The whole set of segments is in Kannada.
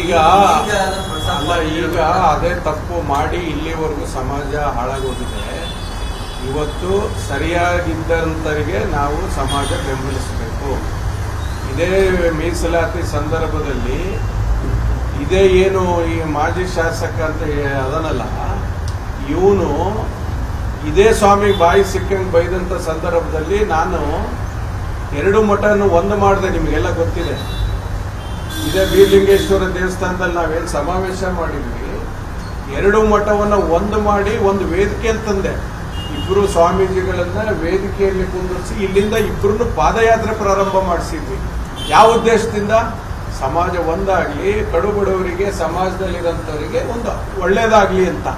ಈಗ ಅಲ್ಲ, ಈಗ ಅದೇ ತಪ್ಪು ಮಾಡಿ ಇಲ್ಲಿವರೆಗೂ ಸಮಾಜ ಹಾಳಾಗೋಗಿದೆ. ಇವತ್ತು ಸರಿಯಾಗಿದ್ದಂತರಿಗೆ ನಾವು ಸಮಾಜ ಬೆಂಬಲಿಸಬೇಕು. ಇದೇ ಮೀಸಲಾತಿ ಸಂದರ್ಭದಲ್ಲಿ ಇದೇ ಏನು ಈ ಮಾಜಿ ಶಾಸಕ ಅಂತ ಅದನ್ನಲ್ಲ, ಇವನು ಇದೇ ಸ್ವಾಮಿ ಬಾಯಿ ಸಿಕ್ಕಂಗೆ ಬೈದಂತ ಸಂದರ್ಭದಲ್ಲಿ ನಾನು 2 ಮಠವನ್ನು ಒಂದು ಮಾಡಿದೆ. ನಿಮಗೆಲ್ಲ ಗೊತ್ತಿದೆ. ಇದೇ ಬೀರಲಿಂಗೇಶ್ವರ ದೇವಸ್ಥಾನದಲ್ಲಿ ನಾವೇನು ಸಮಾವೇಶ ಮಾಡಿದ್ವಿ, 2 ಮಠವನ್ನು ಒಂದು ಮಾಡಿ ಒಂದು ವೇದಿಕೆಯಲ್ಲಿ ತಂದೆ. ಇಬ್ಬರು ಸ್ವಾಮೀಜಿಗಳನ್ನ ವೇದಿಕೆಯಲ್ಲಿ ಕುಂದಿರಿಸಿ ಇಲ್ಲಿಂದ ಇಬ್ಬರನ್ನು ಪಾದಯಾತ್ರೆ ಪ್ರಾರಂಭ ಮಾಡಿಸಿದ್ವಿ. ಯಾವ ಉದ್ದೇಶದಿಂದ? ಸಮಾಜ ಒಂದಾಗ್ಲಿ, ಕಡು ಬಡವರಿಗೆ, ಸಮಾಜದಲ್ಲಿರೋಂಥವರಿಗೆ ಒಂದು ಒಳ್ಳೇದಾಗ್ಲಿ ಅಂತ.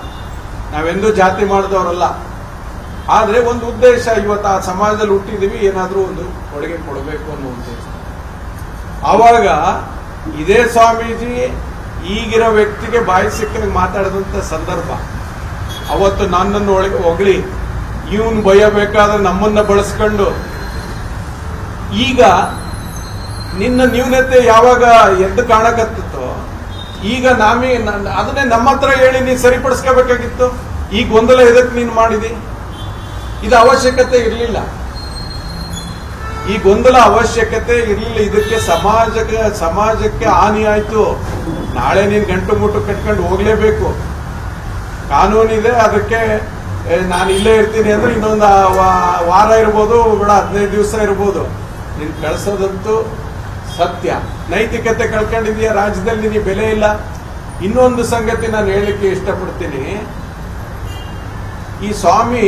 ನಾವೆಂದೂ ಜಾತಿ ಮಾಡಿದವರಲ್ಲ. ಆದ್ರೆ ಒಂದು ಉದ್ದೇಶ, ಇವತ್ತು ಆ ಸಮಾಜದಲ್ಲಿ ಹುಟ್ಟಿದೀವಿ, ಏನಾದ್ರೂ ಒಂದು ಕೊಡುಗೆ ಕೊಡಬೇಕು ಅನ್ನೋ ಉದ್ದೇಶ. ಆವಾಗ ಇದೇ ಸ್ವಾಮೀಜಿ ಈಗಿರೋ ವ್ಯಕ್ತಿಗೆ ಬಾಯಿ ಸಿಕ್ಕಂಗೆ ಮಾತಾಡಿದಂತ ಸಂದರ್ಭ. ಅವತ್ತು ನನ್ನನ್ನು ಒಳಗೆ ಹೊಗಳಿ ಇವನ್ ಬಯಬೇಕಾದ್ರೆ ನಮ್ಮನ್ನ ಬಳಸ್ಕೊಂಡು, ಈಗ ನಿನ್ನ ನ್ಯೂನತೆ ಯಾವಾಗ ಎದ್ದು ಕಾಣಕತ್ತಿತ್ತೋ ಈಗ ಅದನ್ನೇ ನಮ್ಮ ಹತ್ರ ಹೇಳಿ ನೀನು ಸರಿಪಡಿಸ್ಕೋಬೇಕಾಗಿತ್ತು. ಈ ಗೊಂದಲ ಎದಕ್ಕೆ ನೀನು ಮಾಡಿದಿ? ಇದು ಅವಶ್ಯಕತೆ ಇರಲಿಲ್ಲ. ಈ ಗೊಂದಲ ಅವಶ್ಯಕತೆ ಇರಲಿಲ್ಲ. ಇದಕ್ಕೆ ಸಮಾಜಕ್ಕೆ ಹಾನಿ ಆಯ್ತು. ನಾಳೆ ನೀನು ಗಂಟು ಮುಟ್ಟು ಕಟ್ಕೊಂಡು ಹೋಗ್ಲೇಬೇಕು. ಕಾನೂನಿದೆ. ಅದಕ್ಕೆ ನಾನು ಇಲ್ಲೇ ಇರ್ತೀನಿ ಅಂದ್ರೆ ಇನ್ನೊಂದು ವಾರ ಇರ್ಬೋದು, ಬೇಡ 15 ದಿವಸ ಇರ್ಬೋದು, ನೀನು ಕಳಿಸೋದಂತೂ ಸತ್ಯ. ನೈತಿಕತೆ ಕಳ್ಕೊಂಡಿದೀಯ. ರಾಜ್ಯದಲ್ಲಿ ನಿನಗೆ ಬೆಲೆ ಇಲ್ಲ. ಇನ್ನೊಂದು ಸಂಗತಿ ನಾನು ಹೇಳಲಿಕ್ಕೆ ಇಷ್ಟಪಡ್ತೀನಿ. ಈ ಸ್ವಾಮಿ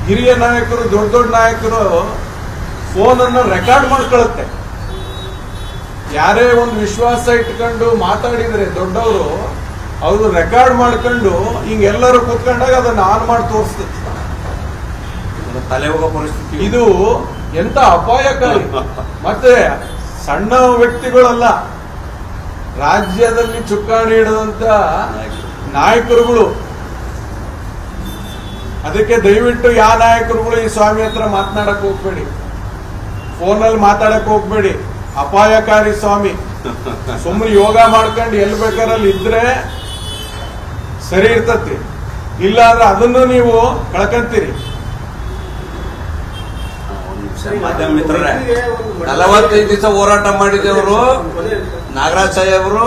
ಹಿರಿಯ ನಾಯಕರು, ದೊಡ್ಡ ದೊಡ್ಡ ನಾಯಕರು ಫೋನನ್ನು ರೆಕಾರ್ಡ್ ಮಾಡ್ಕೊಳ್ಳುತ್ತೆ. ಯಾರೇ ಒಂದು ವಿಶ್ವಾಸ ಇಟ್ಕೊಂಡು ಮಾತಾಡಿದ್ರೆ ದೊಡ್ಡವರು, ಅವರು ರೆಕಾರ್ಡ್ ಮಾಡ್ಕೊಂಡು ಹಿಂಗೆಲ್ಲರೂ ಕೂತ್ಕೊಂಡಾಗ ಅದನ್ನು ಆನ್ ಮಾಡಿ ತೋರಿಸ್ತದೆ. ತಲೆ ಹೋಗೋ ಪರಿಸ್ಥಿತಿ. ಇದು ಎಂತ ಅಪಾಯಕಾರಿ. ಮತ್ತೆ ಸಣ್ಣ ವ್ಯಕ್ತಿಗಳಲ್ಲ, ರಾಜ್ಯದಲ್ಲಿ ಚುಕ್ಕಾಣಿ ಹಿಡಿದಂತ ನಾಯಕರುಗಳು. ಅದಕ್ಕೆ ದಯವಿಟ್ಟು ಯಾವ ನಾಯಕರುಗಳು ಈ ಸ್ವಾಮಿ ಹತ್ರ ಮಾತನಾಡಕ್ ಹೋಗ್ಬೇಡಿ, ಫೋನಲ್ಲಿ ಮಾತಾಡಕ್ ಹೋಗ್ಬೇಡಿ. ಅಪಾಯಕಾರಿ ಸ್ವಾಮಿ. ಸುಮ್ಮನೆ ಯೋಗ ಮಾಡ್ಕೊಂಡು ಎಲ್ಲಿ ಬೇಕಾರಲ್ಲಿ ಇದ್ರೆ ಸರಿ ಇರ್ತತಿ. ಇಲ್ಲ ಅಂದ್ರೆ ಅದನ್ನು ನೀವು ಕಳ್ಕಂತೀರಿ. ಮಾಧ್ಯಮ ಮಿತ್ರರೇ, 45 ದಿವಸ ಹೋರಾಟ ಮಾಡಿದವರು ನಾಗರಾಜ್ ಸಾಹೇಬರು,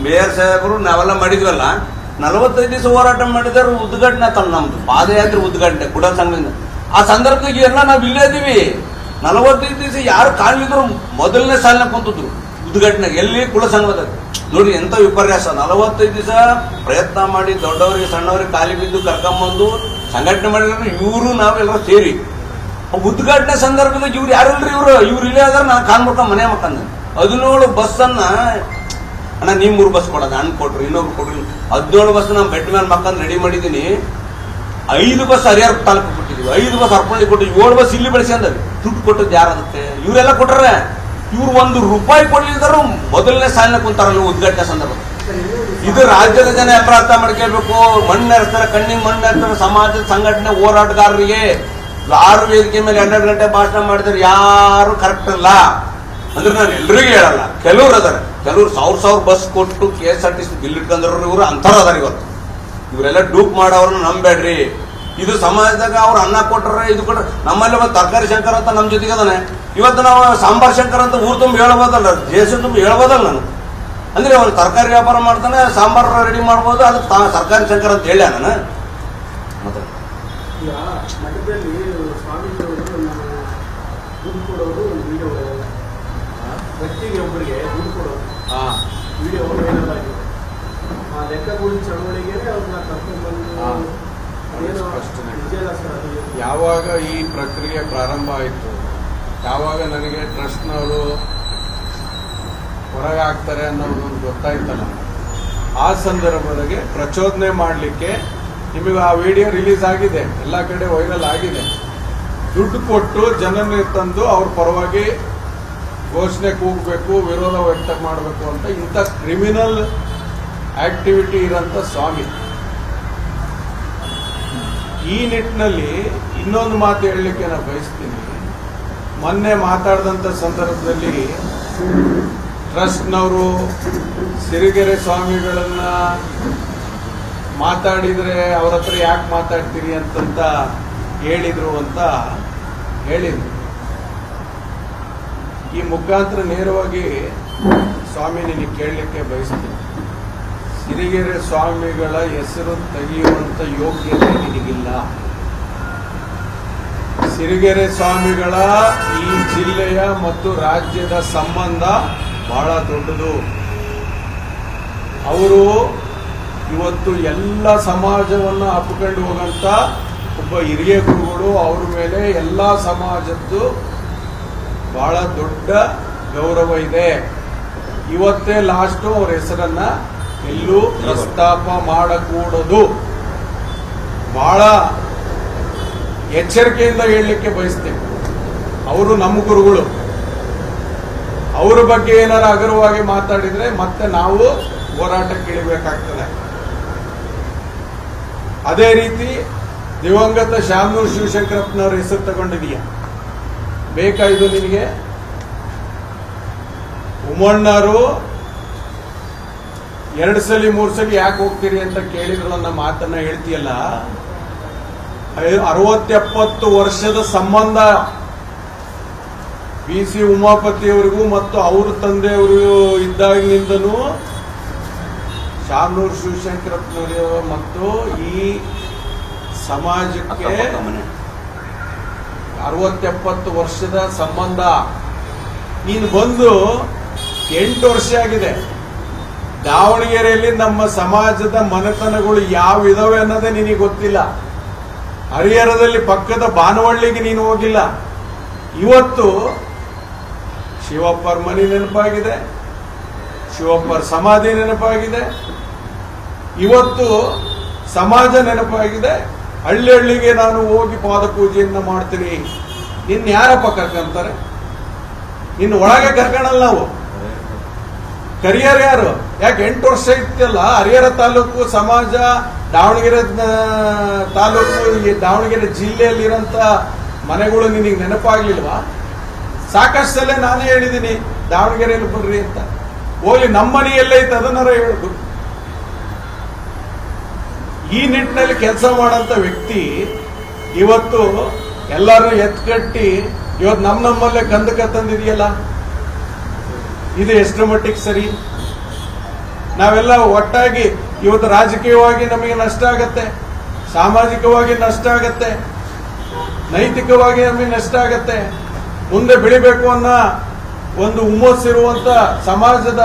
ಮೇಯರ್ ಸಾಹೇಬರು, ನಾವೆಲ್ಲ ಮಾಡಿದ್ವಲ್ಲ. 45 ದಿವಸ ಹೋರಾಟ ಮಾಡಿದವರು ಉದ್ಘಾಟನೆ ನಮ್ದು ಪಾದಯಾತ್ರೆ ಉದ್ಘಾಟನೆ ಕೂಡ ಸಂಘದಿಂದ. ಆ ಸಂದರ್ಭದಾಗ ಎಲ್ಲ ನಾವು ಇಲ್ಲೇ ಇದೀವಿ. 45 ದಿವಸ ಯಾರು ಕಾಲಿದ್ರು ಮೊದಲನೇ ಸಾಲಿನ ಕುಂತಿದ್ರು ಉದ್ಘಾಟನೆಗೆ. ಎಲ್ಲಿ ಕುಲ ಸಂಘದಾಗ ನೋಡಿ ಎಂತ ವಿಪರ್ಯಾಸ. 45 ದಿವಸ ಪ್ರಯತ್ನ ಮಾಡಿ ದೊಡ್ಡವರಿಗೆ ಸಣ್ಣವರಿಗೆ ಕಾಲಿ ಬಿದ್ದು ಕರ್ಕೊಂಬಂದು ಸಂಘಟನೆ ಮಾಡಿದ್ರೆ ಇವರು ನಾವೆಲ್ಲರೂ ಸೇರಿ ಉದ್ಘಾಟನೆ ಸಂದರ್ಭದಾಗ ಇವ್ರು ಯಾರಿಲ್ರಿ, ಇವ್ರು ಇಲ್ಲೇ ಆದ್ರೆ ನಾನು ಕಾಣ್ಬಿಡ್ತಾ ಮನೆ ಮಕ್ಕಂದ 17 ಬಸ್ಸನ್ನ ಅಣ್ಣ ನೀವು 3 ಬಸ್ ಕೊಡೋದು ನಾನು ಕೊಟ್ರು, ಇನ್ನೊಬ್ರು ಕೊಟ್ರು. 17 ಬಸ್ ನಾನು ಬೆಡ್ ಮೇಲೆ ಮಕ್ಕಂದ್ ರೆಡಿ ಮಾಡಿದ್ದೀನಿ. 5 ಬಸ್ ಹರಿಹರ ತಾಲೂಕು ಕೊಟ್ಟಿದ್ವಿ, 5 ಬಸ್ ಹರ್ಪಳ್ಳಿ ಕೊಟ್ಟಿದ್ವಿ, 7 ಬಸ್ ಇಲ್ಲಿ ಬೆಳೆಸಿ ಅಂದ. ದುಡ್ಡು ಕೊಟ್ಟದ್ದು ಯಾರದಕ್ಕೆ? ಇವರೆಲ್ಲ ಕೊಟ್ರೆ. ಇವ್ರು ₹1 ಕೊಡ್ಲಿಲ್ದರು ಮೊದಲನೇ ಸಾಲಿನ ಕುಂತಾರಲ್ಲ ಉದ್ಘಾಟನೆ ಸಂದರ್ಭ. ಇದು ರಾಜ್ಯದ ಜನ ಎಲ್ಲ ಅರ್ಥ ಮಾಡ್ಕೊಳ್ಬೇಕು. ಮಣ್ಣೆರ್ಸ್ತಾರೆ, ಕಣ್ಣಿಗೆ ಮಣ್ಣೆರ್ಸ್ತಾರೆ. ಸಮಾಜದ ಸಂಘಟನೆ ಹೋರಾಟಗಾರರಿಗೆ ಯಾರು ವೇದಿಕೆ ಮೇಲೆ 12 ಗಂಟೆ ಭಾಷಣ ಮಾಡಿದ್ರೆ ಯಾರು ಕರೆಕ್ಟ್ ಇಲ್ಲ ಅಂದ್ರೆ ನಾನು ಎಲ್ರಿಗೂ ಹೇಳಲ್ಲ. ಕೆಲವ್ರು ಅದಾರೆ, ಕೆಲವ್ರು 1000 ಬಸ್ ಕೊಟ್ಟು KSRTC ಬಿಲ್ ಇಟ್ಕೊಂಡ್ರು. ಇವರು ಅಂತಾರ ಅದಾರ. ಇವತ್ತು ಇವರೆಲ್ಲ ಡೂಪ್ ಮಾಡೋರನ್ನ ನಂಬೇಡ್ರಿ. ಇದು ಸಮಾಜದಾಗ ಅವ್ರು ಅನ್ನ ಕೊಟ್ರೆ ಇದು ಕೊಟ್ರೆ. ನಮ್ಮಲ್ಲಿ ಒಂದು ತರಕಾರಿ ಶಂಕರ್ ಅಂತ ನಮ್ಮ ಜೊತೆಗೆ ಅದಾನೆ. ಇವತ್ತು ನಾವು ಸಾಂಬಾರ್ ಶಂಕರ್ ಅಂತ ಊರು ತುಂಬ ಹೇಳ್ಬೋದಲ್ಲ, ದೇಶ ತುಂಬ ಹೇಳ್ಬೋದಲ್ಲ. ನಾನು ಅಂದ್ರೆ ಅವ್ನು ತರಕಾರಿ ವ್ಯಾಪಾರ ಮಾಡ್ತಾನೆ, ಸಾಂಬಾರ್ ರೆಡಿ ಮಾಡ್ಬೋದು. ಅದು ತರಕಾರಿ ಶಂಕರ್ ಅಂತ ಹೇಳ ನಾನು. ಮತ್ತೆ ಮಠದಲ್ಲಿ ಸ್ವಾಮೀಜಿಯವರು ದುಡ್ಡು ಕೊಡೋದು ಒಂದು ವಿಡಿಯೋ ವ್ಯಕ್ತಿಗೆ ಒಬ್ಬರಿಗೆ ದುಡ್ಡು ಕೊಡೋದು ವಿಡಿಯೋ ವೈರಲ್ ಆಗಿದೆ. ಆ ಲೆಕ್ಕಗೂಡಿ ಚಳವಳಿಗೆ ಅವ್ರನ್ನ ಕರ್ಕೊಂಡ್ಬಂದು ಯಾವಾಗ ಈ ಪ್ರಕ್ರಿಯೆ ಪ್ರಾರಂಭ ಆಯಿತು, ಯಾವಾಗ ನನಗೆ ಟ್ರಸ್ಟ್ನವರು ಹೊರಗೆ ಹಾಕ್ತಾರೆ ಅನ್ನೋದು ಗೊತ್ತಾಯ್ತಲ್ಲ, ಆ ಸಂದರ್ಭದಲ್ಲಿ ಪ್ರಚೋದನೆ ಮಾಡಲಿಕ್ಕೆ ನಿಮಗೆ ಆ ವಿಡಿಯೋ ರಿಲೀಸ್ ಆಗಿದೆ, ಎಲ್ಲ ಕಡೆ ವೈರಲ್ ಆಗಿದೆ. ದುಡ್ಡು ಕೊಟ್ಟು ಜನರನ್ನ ತಂದು ಅವ್ರ ಪರವಾಗಿ ಘೋಷಣೆ ಕೂಗಬೇಕು, ವಿರೋಧ ವ್ಯಕ್ತ ಮಾಡಬೇಕು ಅಂತ ಇಂಥ ಕ್ರಿಮಿನಲ್ ಆಕ್ಟಿವಿಟಿ ಇರೋಂಥ ಸ್ವಾಮಿ. ಈ ನಿಟ್ಟಿನಲ್ಲಿ ಇನ್ನೊಂದು ಮಾತು ಹೇಳಲಿಕ್ಕೆ ನಾನು ಬಯಸ್ತೀನಿ. ಮೊನ್ನೆ ಮಾತಾಡಿದಂಥ ಸಂದರ್ಭದಲ್ಲಿ ಟ್ರಸ್ಟ್ನವರು ಸಿರಿಗೆರೆ ಸ್ವಾಮಿಗಳನ್ನ ಮಾತಾಡಿದರೆ ಅವ್ರ ಹತ್ರ ಯಾಕೆ ಮಾತಾಡ್ತೀರಿ ಅಂತಂತ ಹೇಳಿದ್ರು ಅಂತ ಹೇಳಿದ್ರು. ಈ ಮುಖಾಂತರ ನೇರವಾಗಿ ಸ್ವಾಮಿ ನಿನಗೆ ಕೇಳಲಿಕ್ಕೆ ಬಯಸ್ತೀನಿ, ಸಿರಿಗೆರೆ ಸ್ವಾಮಿಗಳ ಹೆಸರು ತೆಗೆಯುವಂತ ಯೋಗ್ಯತೆ ನಿನಗಿಲ್ಲ. ಸಿರಿಗೆರೆ ಸ್ವಾಮಿಗಳ ಈ ಜಿಲ್ಲೆಯ ಮತ್ತು ರಾಜ್ಯದ ಸಂಬಂಧ ಬಹಳ ದೊಡ್ಡದು. ಅವರು ಇವತ್ತು ಎಲ್ಲ ಸಮಾಜವನ್ನು ಅಪ್ಪಿಕೊಂಡು ಹೋಗಂತ ಒಬ್ಬ ಹಿರಿಯ ಗುರುಗಳು. ಅವ್ರ ಮೇಲೆ ಎಲ್ಲ ಸಮಾಜದ್ದು ಬಹಳ ದೊಡ್ಡ ಗೌರವ ಇದೆ. ಇವತ್ತೇ ಲಾಸ್ಟು ಅವ್ರ ಹೆಸರನ್ನ ಎಲ್ಲೂ ಪ್ರಸ್ತಾಪ ಮಾಡಕೂಡದು. ಬಹಳ ಎಚ್ಚರಿಕೆಯಿಂದ ಹೇಳಲಿಕ್ಕೆ ಬಯಸ್ತೇನೆ. ಅವರು ನಮ್ಮ ಗುರುಗಳು. ಅವರ ಬಗ್ಗೆ ಏನಾರ ಹಗುರವಾಗಿ ಮಾತಾಡಿದ್ರೆ ಮತ್ತೆ ನಾವು ಹೋರಾಟಕ್ಕೆ ಇಳಿಬೇಕಾಗ್ತದೆ. ಅದೇ ರೀತಿ ದಿವಂಗತ ಶಾಮನೂರು ಶಿವಶಂಕರಪ್ಪನವ್ರ ಹೆಸರು ತಗೊಂಡಿದೀಯ, ಬೇಕಾ ಇದು ನಿನಗೆ? ಉಮ್ಮಣ್ಣರು 2 ಸಲ 3 ಸಲ ಯಾಕೆ ಹೋಗ್ತೀರಿ ಅಂತ ಕೇಳಿದ್ರು ಅನ್ನೋ ಮಾತನ್ನ ಹೇಳ್ತೀಯಲ್ಲ. 60-70 ವರ್ಷದ ಸಂಬಂಧ BC ಉಮಾಪತಿಯವರಿಗೂ ಮತ್ತು ಅವ್ರ ತಂದೆಯವರಿಗೂ ಇದ್ದಾಗಿನಿಂದನೂ ಶಾಮನೂರು ಶಿವಶಂಕರಪ್ಪನವರು ಮತ್ತು ಈ ಸಮಾಜಕ್ಕೆ 60-70 ವರ್ಷದ ಸಂಬಂಧ. ನೀನು ಬಂದು 8 ವರ್ಷ ಆಗಿದೆ. ದಾವಣಗೆರೆಯಲ್ಲಿ ನಮ್ಮ ಸಮಾಜದ ಮನೆತನಗಳು ಯಾವ ಇದಾವೆ ಅನ್ನೋದೇ ನಿನಗೆ ಗೊತ್ತಿಲ್ಲ. ಹರಿಹರದಲ್ಲಿ ಪಕ್ಕದ ಬಾನವಳ್ಳಿಗೆ ನೀನು ಹೋಗಿಲ್ಲ. ಇವತ್ತು ಶಿವಪ್ಪರ ಮನೆ ನೆನಪಾಗಿದೆ, ಶಿವಪ್ಪರ ಸಮಾಧಿ ನೆನಪಾಗಿದೆ, ಇವತ್ತು ಸಮಾಜ ನೆನಪಾಗಿದೆ. ಹಳ್ಳಿ ಹಳ್ಳಿಗೆ ನಾನು ಹೋಗಿ ಪಾದ ಪೂಜೆಯನ್ನ ಮಾಡ್ತೀನಿ. ನಿನ್ನ ಯಾರಪ್ಪ ಕರ್ಕೊಂತಾರೆ? ನಿನ್ನ ಒಳಗೆ ಕರ್ಕೊಳ್ಳಲ್ಲ ನಾವು. ಕರಿಯರ್ ಯಾರು? ಯಾಕೆ 8 ವರ್ಷ ಇತ್ತಲ್ಲ ಹರಿಹರ ತಾಲೂಕು ಸಮಾಜ, ದಾವಣಗೆರೆ ತಾಲೂಕು, ಈ ದಾವಣಗೆರೆ ಜಿಲ್ಲೆಯಲ್ಲಿರೋಂಥ ಮನೆಗಳು ನಿನಗೆ ನೆನಪಾಗ್ಲಿಲ್ವಾ? ಸಾಕಷ್ಟು ಸಲ ನಾನೇ ಹೇಳಿದ್ದೀನಿ ದಾವಣಗೆರೆಯಲ್ಲಿ ಬರ್ರಿ ಅಂತ. ಹೋಗ್ಲಿ, ನಮ್ಮ ಮನೆಯಲ್ಲೇ ಇತ್ತು ಅದನ್ನಾರ ಹೇಳುದು. ಈ ನಿಟ್ಟಿನಲ್ಲಿ ಕೆಲಸ ಮಾಡಂತ ವ್ಯಕ್ತಿ ಇವತ್ತು ಎಲ್ಲರೂ ಎತ್ಕಟ್ಟಿ ಇವತ್ತು ನಮ್ಮಲ್ಲೇ ಕಂದಕ ತಂದಿದೆಯಲ್ಲ, ಇದು ಎಷ್ಟು ಮಟ್ಟಿಗೆ ಸರಿ? ನಾವೆಲ್ಲ ಒಟ್ಟಾಗಿ ಇವತ್ತು ರಾಜಕೀಯವಾಗಿ ನಮಗೆ ನಷ್ಟ ಆಗತ್ತೆ, ಸಾಮಾಜಿಕವಾಗಿ ನಷ್ಟ ಆಗತ್ತೆ, ನೈತಿಕವಾಗಿ ನಮಗೆ ನಷ್ಟ ಆಗತ್ತೆ. ಮುಂದೆ ಬೆಳಿಬೇಕು ಅನ್ನೋ ಒಂದು ಹುಮ್ಮಸ್ಸಿರುವಂತ ಸಮಾಜದ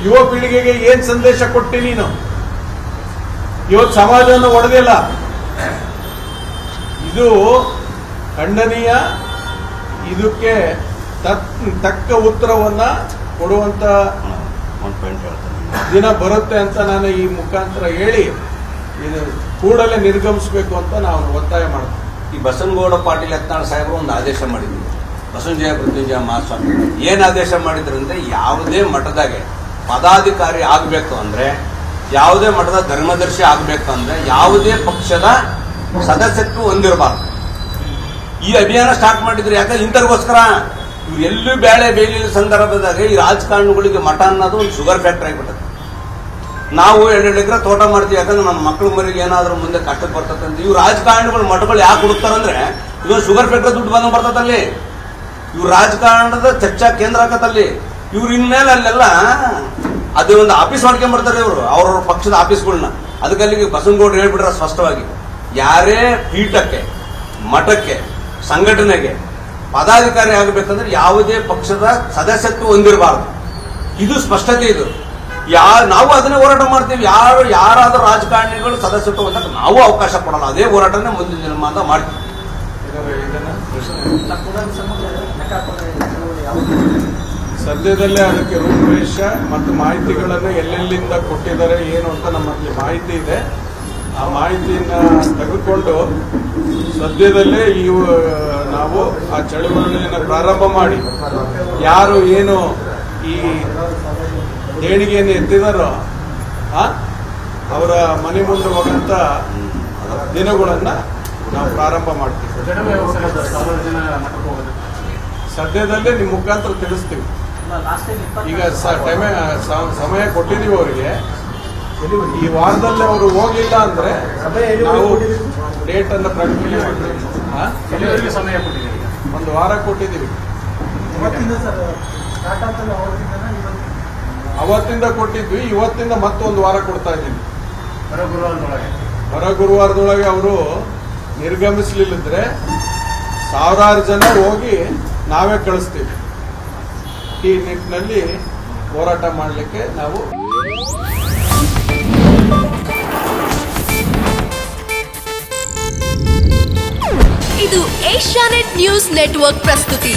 ಯುವ ಪೀಳಿಗೆಗೆ ಏನ್ ಸಂದೇಶ ಕೊಟ್ಟಿ ನೀನು? ಇವತ್ತು ಸಮಾಜವನ್ನು ಒಡೆದಿಲ್ಲ. ಇದು ಖಂಡನೀಯ. ಇದಕ್ಕೆ ತಕ್ಕ ಉತ್ತರವನ್ನ ಕೊಡುವಂತ ದಿನ ಬರುತ್ತೆ ಅಂತ ನಾನು ಈ ಮುಖಾಂತರ ಹೇಳಿ ಇದು ಕೂಡಲೇ ನಿರ್ಗಮಿಸಬೇಕು ಅಂತ ನಾವು ಒತ್ತಾಯ ಮಾಡ್ತೀವಿ. ಈ ಬಸನಗೌಡ ಪಾಟೀಲ್ ಯತ್ನಾಳ್ ಸಾಹೇಬರು ಒಂದು ಆದೇಶ ಮಾಡಿದ್ರು. ಬಸವಜಯ ಮೃತ್ಯುಂಜಯ ಮಹಾಸ್ವಾಮಿ ಏನ್ ಆದೇಶ ಮಾಡಿದ್ರಂದ್ರೆ, ಯಾವುದೇ ಮಠದಾಗೆ ಪದಾಧಿಕಾರಿ ಆಗ್ಬೇಕು ಅಂದ್ರೆ, ಯಾವುದೇ ಮಠದ ಧರ್ಮದರ್ಶಿ ಆಗ್ಬೇಕು ಅಂದ್ರೆ ಯಾವುದೇ ಪಕ್ಷದ ಸದಸ್ಯತ್ವ ಹೊಂದಿರಬಾರ್ದು. ಈ ಅಭಿಯಾನ ಸ್ಟಾರ್ಟ್ ಮಾಡಿದ್ರು. ಯಾಕಂದ್ರೆ ಇಂಥರ್ಗೋಸ್ಕರ ಇವ್ರು ಎಲ್ಲೂ ಬೇಳೆ ಬೇಲಿನ ಸಂದರ್ಭದಾಗ ಈ ರಾಜಕಾರಣಿಗಳಿಗೆ ಮಠ ಅನ್ನೋದು ಒಂದು ಶುಗರ್ ಫ್ಯಾಕ್ಟರಿ ಆಗಿಬಿಟ್ಟದೆ. ನಾವು 2 ಎಕರೆ ತೋಟ ಮಾಡ್ತೀವಿ, ಯಾಕಂದ್ರೆ ನಮ್ಮ ಮಕ್ಕಳ ಮರಿಗೆ ಏನಾದ್ರೂ ಮುಂದೆ ಕಷ್ಟ ಬರ್ತದಂತ. ಇವ್ರು ರಾಜಕಾರಣಿಗಳು ಮಠಗಳು ಯಾಕೆ ಹುಡುಕ್ತಾರಂದ್ರೆ, ಇದೊಂದು ಶುಗರ್ ಫ್ಯಾಕ್ಟರಿ ದುಡ್ಡು ಬಂದು ಬರ್ತದಲ್ಲಿ. ಇವ್ರು ರಾಜಕಾರಣದ ಚರ್ಚಾ ಕೇಂದ್ರ ಆಗತ್ತಲ್ಲಿ. ಇವ್ರು ಇನ್ಮೇಲೆ ಅಲ್ಲೆಲ್ಲ ಅದೇ ಒಂದು ಆಫೀಸ್ ಮಾಡ್ಕೊಂಡ್ಬರ್ತಾರೆ ಇವರು, ಅವ್ರವ್ರ ಪಕ್ಷದ ಆಫೀಸ್ಗಳನ್ನ. ಅದಕ್ಕೆ ಅಲ್ಲಿಗೆ ಬಸವನಗೌಡರು ಹೇಳ್ಬಿಟ್ರೆ ಸ್ಪಷ್ಟವಾಗಿ, ಯಾರೇ ಪೀಠಕ್ಕೆ, ಮಠಕ್ಕೆ, ಸಂಘಟನೆಗೆ ಪದಾಧಿಕಾರಿ ಆಗಬೇಕಂದ್ರೆ ಯಾವುದೇ ಪಕ್ಷದ ಸದಸ್ಯತ್ವ ಹೊಂದಿರಬಾರದು. ಇದು ಸ್ಪಷ್ಟತೆ. ಇದು ನಾವು ಅದನ್ನೇ ಹೋರಾಟ ಮಾಡ್ತೀವಿ. ಯಾರಾದ್ರೂ ರಾಜಕಾರಣಿಗಳು ಸದಸ್ಯತ್ವ ಹೊಂದಕ್ಕೆ ನಾವು ಅವಕಾಶ ಕೊಡಲ್ಲ. ಅದೇ ಹೋರಾಟನೇ ಮುಂದಿನ ದಿನಮಾನ ಮಾಡ್ತೀವಿ. ಸದ್ಯದಲ್ಲೇ ಅದಕ್ಕೆ ರೂಪುರೇಷ ಮತ್ತು ಮಾಹಿತಿಗಳನ್ನು ಎಲ್ಲೆಲ್ಲಿಂದ ಕೊಟ್ಟಿದ್ದಾರೆ ಏನು ಅಂತ ನಮ್ಮಲ್ಲಿ ಮಾಹಿತಿ ಇದೆ. ಆ ಮಾಹಿತಿಯನ್ನ ತೆಗೆದುಕೊಂಡು ಸದ್ಯದಲ್ಲೇ ನಾವು ಆ ಚಳವಳಿಯನ್ನು ಪ್ರಾರಂಭ ಮಾಡಿ, ಯಾರು ಏನು ಈ ದೇಣಿಗೆಯನ್ನು ಎತ್ತಿದಾರೋ ಅವರ ಮನೆ ಮುಂದೆ ಹೋಗಂತ ದಿನಗಳನ್ನ ನಾವು ಪ್ರಾರಂಭ ಮಾಡ್ತೀವಿ. ಸದ್ಯದಲ್ಲೇ ನಿಮ್ಮ ಮುಖಾಂತರ ತಿಳಿಸ್ತೀವಿ. ಈಗ ಸಮಯ ಕೊಟ್ಟಿದೀವಿ ಅವರಿಗೆ. ಈ ವಾರದಲ್ಲಿ ಅವರು ಹೋಗ್ಲಿಲ್ಲ ಅಂದ್ರೆ ನಾವು ಡೇಟ್ ಅನ್ನು ಪ್ರಕಟಣೆ ಮಾಡ್ತೀವಿ. ಸಮಯ ಕೊಟ್ಟಿದ್ದೀರಿ? ಒಂದು ವಾರ ಕೊಟ್ಟಿದ್ದೀವಿ. ಅವತ್ತಿಂದ ಕೊಟ್ಟಿದ್ವಿ, ಇವತ್ತಿಂದ ಮತ್ತೊಂದು ವಾರ ಕೊಡ್ತಾ ಇದ್ದೀವಿ. ಹೊರ ಗುರುವಾರದೊಳಗೆ ಅವರು ನಿರ್ಗಮಿಸಲಿಲ್ಲದ್ರೆ ಸಾವಿರಾರು ಜನ ಹೋಗಿ ನಾವೇ ಕಳಿಸ್ತೀವಿ. ಈ ನಿಟ್ಟಿನಲ್ಲಿ ಹೋರಾಟ ಮಾಡಲಿಕ್ಕೆ ನಾವು ಇದು ಏಷ್ಯಾನೆಟ್ ನ್ಯೂಸ್ ನೆಟ್ವರ್ಕ್ ಪ್ರಸ್ತುತಿ.